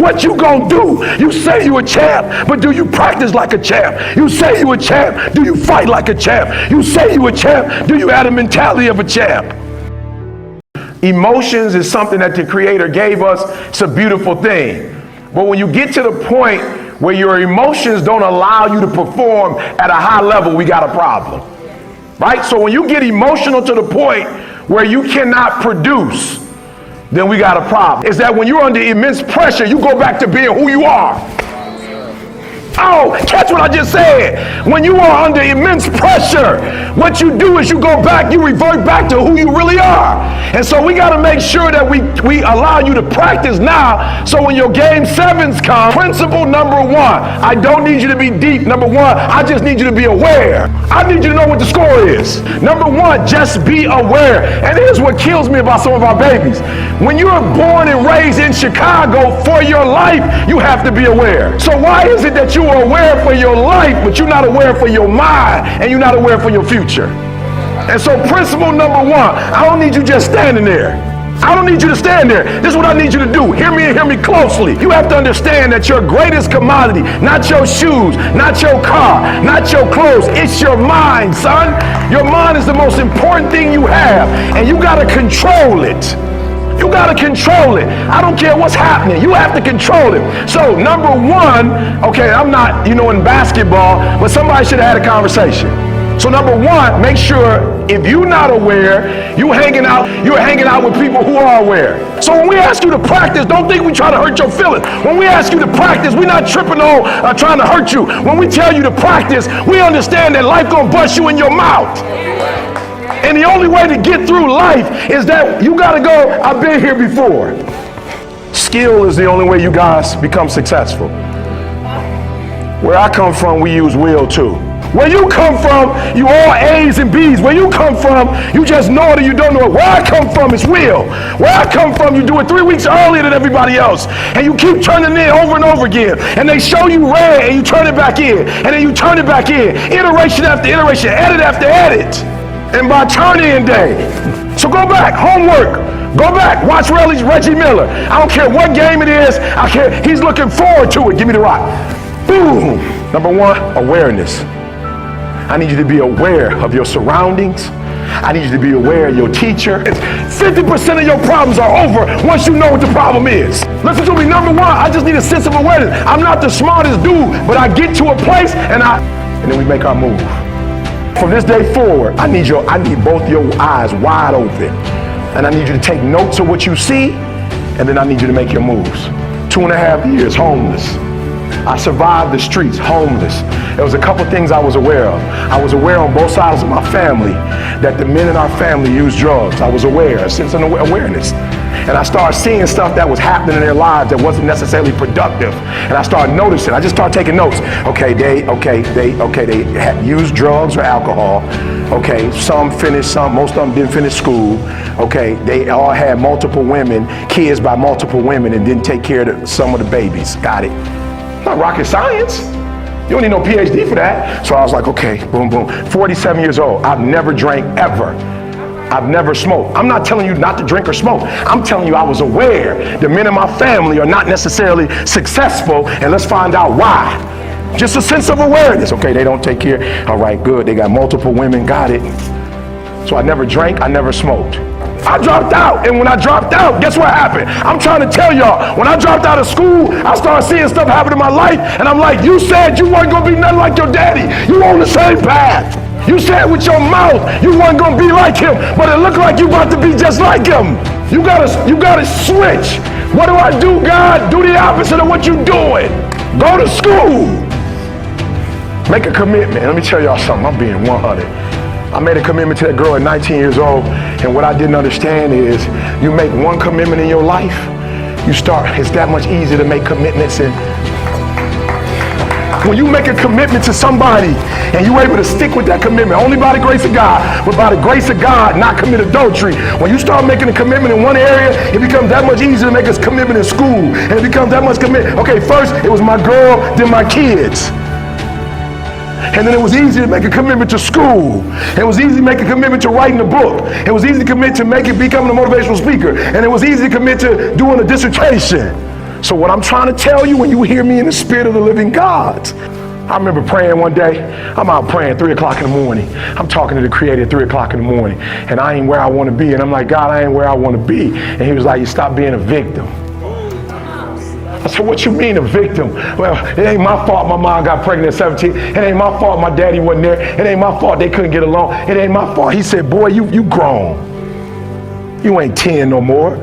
What you gonna do? You say you a champ, but do you practice like a champ? You say you a champ, do you fight like a champ? You say you a champ, do you have the mentality of a champ? Emotions is something that the Creator gave us. It's a beautiful thing. But when you get to the point where your emotions don't allow you to perform at a high level, we got a problem. Right? So when you get emotional to the point where you cannot produce, then we got a problem. It's that when you're under immense pressure, you go back to being who you are. Oh, catch what I just said. When you are under immense pressure, what you do is you go back, you revert back to who you really are. And so we got to make sure that we allow you to practice now, so when your game sevens come, principle number one, I don't need you to be deep. Number one, I just need you to be aware. I need you to know what the score is. Number one, just be aware. And here's what kills me about some of our babies. When you are born and raised in Chicago for your life, you have to be aware. So why is it that you are aware for your life, but you're not aware for your mind, and you're not aware for your future? And so principle number one, I don't need you just standing there. I don't need you to stand there. This is what I need you to do. Hear me and hear me closely. You have to understand that your greatest commodity, not your shoes, not your car, not your clothes, it's your mind, son. Your mind is the most important thing you have, and you got to control it. You got to control it. I don't care what's happening. You have to control it. So number one, okay, I'm not, in basketball, but somebody should have had a conversation. So number one, make sure if you're not aware, you're hanging out with people who are aware. So when we ask you to practice, don't think we try to hurt your feelings. When we ask you to practice, we're not tripping on trying to hurt you. When we tell you to practice, we understand that life gonna bust you in your mouth. And the only way to get through life is that you gotta go, I've been here before. Skill is the only way you guys become successful. Where I come from, we use will too. Where you come from, you all A's and B's. Where you come from, you just know it or you don't know it. Where I come from, it's will. Where I come from, you do it 3 weeks earlier than everybody else. And you keep turning it in over and over again. And they show you red and you turn it back in. And then you turn it back in. Iteration after iteration, edit after edit. And by turn-in day. So go back, homework. Go back, watch Reggie Miller. I don't care what game it is. I care. He's looking forward to it. Give me the rock. Boom. Number one, awareness. I need you to be aware of your surroundings. I need you to be aware of your teacher. 50% of your problems are over once you know what the problem is. Listen to me, number one, I just need a sense of awareness. I'm not the smartest dude, but I get to a place and then we make our move. From this day forward, I need both your eyes wide open. And I need you to take notes of what you see, and then I need you to make your moves. 2.5 years homeless. I survived the streets, homeless. There was a couple things I was aware of. I was aware on both sides of my family that the men in our family used drugs. I was aware, a sense of awareness. And I started seeing stuff that was happening in their lives that wasn't necessarily productive. And I started noticing. I just started taking notes. Okay, they used drugs or alcohol. Okay, some finished, most of them didn't finish school. Okay, they all had multiple women, kids by multiple women, and didn't take care of some of the babies. Got it. Not rocket science. You don't need no PhD for that. So I was like, okay, boom, boom. 47 years old. I've never drank ever. I've never smoked. I'm not telling you not to drink or smoke. I'm telling you I was aware the men in my family are not necessarily successful, and let's find out why. Just a sense of awareness. Okay, they don't take care. All right, good. They got multiple women. Got it. So I never drank. I never smoked. I dropped out, and when I dropped out, guess what happened? I'm trying to tell y'all, when I dropped out of school, I started seeing stuff happen in my life, and I'm like, you said you weren't gonna be nothing like your daddy. You on the same path. You said with your mouth you weren't gonna be like him, but it looked like you about to be just like him. You gotta switch. What do I do, God? Do the opposite of what you're doing. Go to school. Make a commitment. Let me tell y'all something. I'm being 100. I made a commitment to that girl at 19 years old, and what I didn't understand is you make one commitment in your life, it's that much easier to make commitments in. When you make a commitment to somebody and you're able to stick with that commitment, only by the grace of God, but by the grace of God, not commit adultery. When you start making a commitment in one area, it becomes that much easier to make a commitment in school, and it becomes that much commitment. Okay, first it was my girl, then my kids. And then it was easy to make a commitment to school. It was easy to make a commitment to writing a book. It was easy to commit to becoming a motivational speaker. And it was easy to commit to doing a dissertation. So what I'm trying to tell you when you hear me in the spirit of the living God, I remember praying one day. I'm out praying 3 o'clock in the morning. I'm talking to the Creator at 3 o'clock in the morning, and I ain't where I want to be. And I'm like, God, I ain't where I want to be. And he was like, you stop being a victim. I said, what you mean a victim? Well, it ain't my fault my mom got pregnant at 17. It ain't my fault my daddy wasn't there. It ain't my fault they couldn't get along. It ain't my fault. He said, boy, you grown. You ain't 10 no more.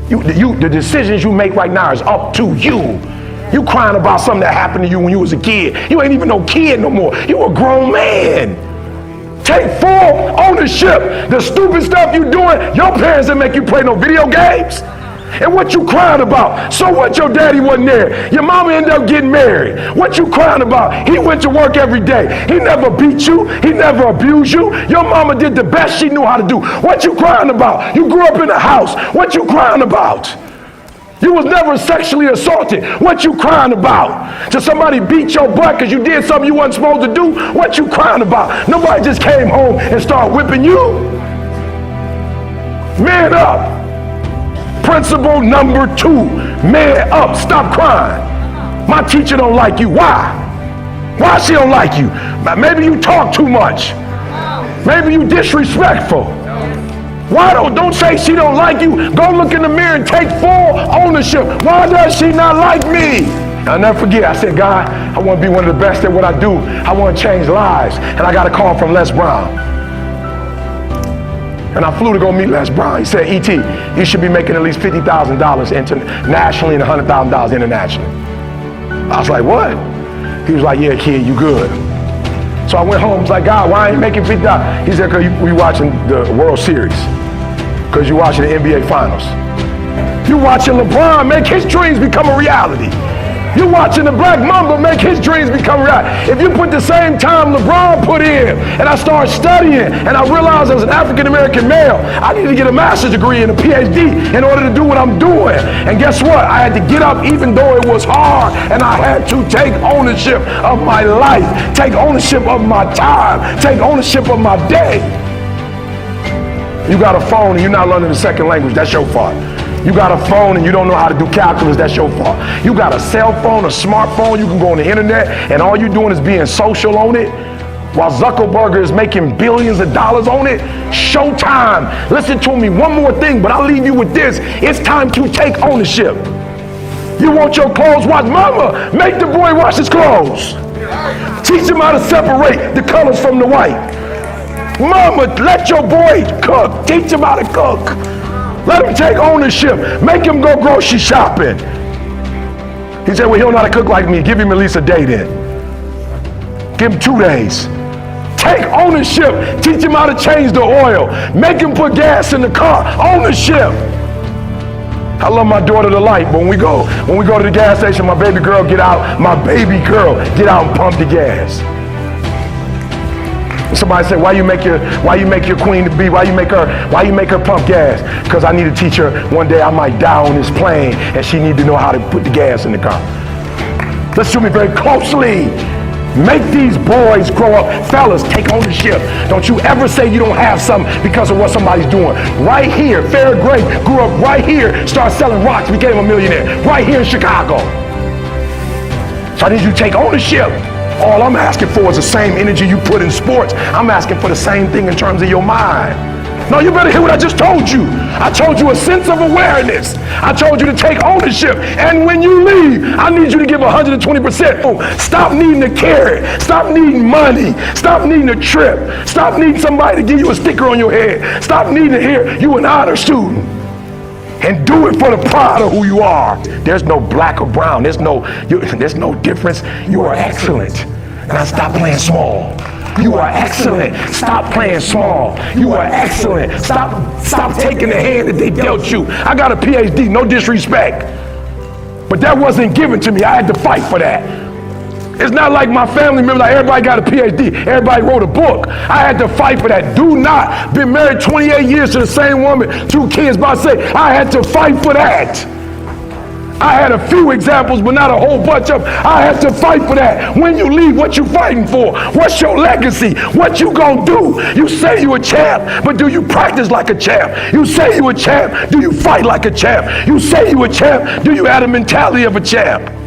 The decisions you make right now is up to you. You crying about something that happened to you when you was a kid. You ain't even no kid no more. You a grown man. Take full ownership. The stupid stuff you doing, your parents didn't make you play no video games. And what you crying about? So what, your daddy wasn't there? Your mama ended up getting married. What you crying about? He went to work every day. He never beat you. He never abused you. Your mama did the best she knew how to do. What you crying about? You grew up in a house. What you crying about? You was never sexually assaulted. What you crying about? Till somebody beat your butt because you did something you wasn't supposed to do? What you crying about? Nobody just came home and started whipping you. Man up. Principle number 2, man up, stop crying. My teacher don't like you. Why? Why she don't like you? Maybe you talk too much. Maybe you disrespectful. Why don't say she don't like you? Go look in the mirror and take full ownership. Why does she not like me? I'll never forget, I said, God, I want to be one of the best at what I do. I want to change lives. And I got a call from Les Brown. And I flew to go meet Les Brown. He said, E.T., you should be making at least $50,000 internationally and $100,000 internationally. I was like, what? He was like, yeah, kid, you good. So I went home. I was like, God, why I ain't making $50,000? He said, because we watching the World Series. Because you watching the NBA Finals. You watching LeBron make his dreams become a reality. You watching the Black Mamba make his dreams become reality. If you put the same time LeBron put in, and I started studying, and I realized as an African-American male, I need to get a master's degree and a PhD in order to do what I'm doing. And guess what? I had to get up even though it was hard, and I had to take ownership of my life, take ownership of my time, take ownership of my day. You got a phone and you're not learning the second language, that's your fault. You got a phone and you don't know how to do calculus, that's your fault. You got a cell phone, a smartphone, you can go on the internet and all you're doing is being social on it while Zuckerberg is making billions of dollars on it. Showtime. Listen to me, one more thing, but I'll leave you with this. It's time to take ownership. You want your clothes washed? Mama, make the boy wash his clothes. Teach him how to separate the colors from the white. Mama, let your boy cook. Teach him how to cook. Let him take ownership. Make him go grocery shopping. He said, well, he don't know how to cook like me. Give him at least a day then. Give him 2 days. Take ownership. Teach him how to change the oil. Make him put gas in the car. Ownership. I love my daughter to life, but when we go to the gas station, my baby girl get out and pump the gas. Somebody said, why you make your queen to be? Why you make her pump gas? Because I need to teach her one day I might die on this plane and she need to know how to put the gas in the car. Listen to me very closely. Make these boys grow up. Fellas, take ownership. Don't you ever say you don't have something because of what somebody's doing. Right here, Fair Gray grew up right here, started selling rocks, became a millionaire. Right here in Chicago. So I need you to take ownership. All I'm asking for is the same energy you put in sports. I'm asking for the same thing in terms of your mind. No, you better hear what I just told you. I told you a sense of awareness. I told you to take ownership. And when you leave, I need you to give 120%. Stop needing a carrot. Stop needing money. Stop needing a trip. Stop needing somebody to give you a sticker on your head. Stop needing to hear you an honor student. And do it for the pride of who you are. There's no black or brown. There's no difference. You are excellent. Now stop playing small. You are excellent. Stop playing small. You are excellent. Stop taking the hand that they dealt you. I got a PhD, no disrespect. But that wasn't given to me. I had to fight for that. It's not like my family members, like everybody got a PhD, everybody wrote a book. I had to fight for that. Do not. Been married 28 years to the same woman, 2 kids, but I say, I had to fight for that. I had a few examples, but not a whole bunch of them. I had to fight for that. When you leave, what you fighting for? What's your legacy? What you gonna do? You say you a champ, but do you practice like a champ? You say you a champ, do you fight like a champ? You say you a champ, do you have the mentality of a champ?